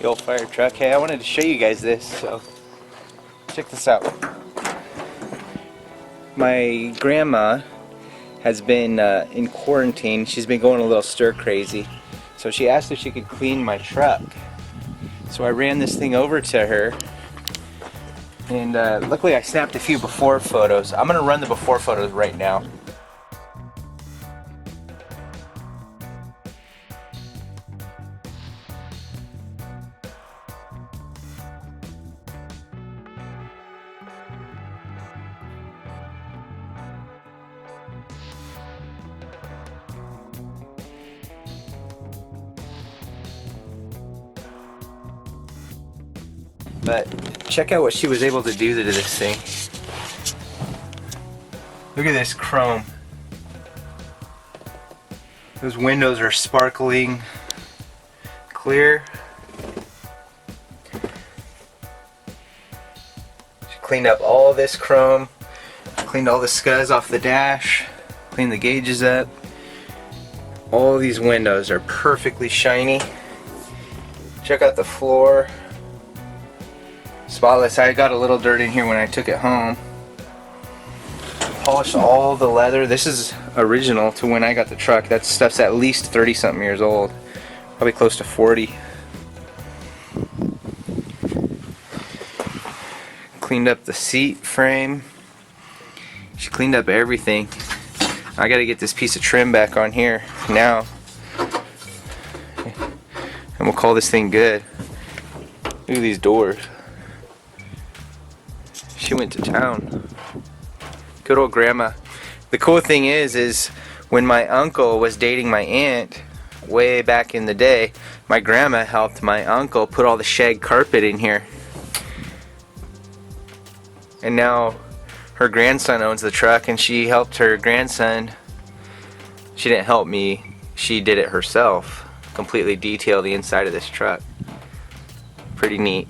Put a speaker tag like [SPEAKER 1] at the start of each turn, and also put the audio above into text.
[SPEAKER 1] the old fire truck. Hey, I wanted to show you guys this, so check this out. My grandma has been in quarantine. She's been going a little stir crazy, so she asked if she could clean my truck. So I ran this thing over to her, and luckily I snapped a few before photos. I'm gonna run the before photos right now. But check out what she was able to do to this thing. Look at this chrome. Those windows are sparkling clear. She cleaned up all this chrome, cleaned all the scuzz off the dash, cleaned the gauges up. All these windows are perfectly shiny. Check out the floor. Spotless. I got a little dirt in here when I took it home. Polished all the leather. This is original to when I got the truck. That stuff's at least 30 something years old. Probably close to 40. Cleaned up the seat frame. She cleaned up everything. I gotta get this piece of trim back on here now. And we'll call this thing good. Look at these doors. She went to town. Good old grandma. The cool thing is when my uncle was dating my aunt way back in the day, my grandma helped my uncle put all the shag carpet in here. And now her grandson owns the truck, and she helped her grandson. She didn't help me, she did it herself. Completely detail the inside of this truck. Pretty neat.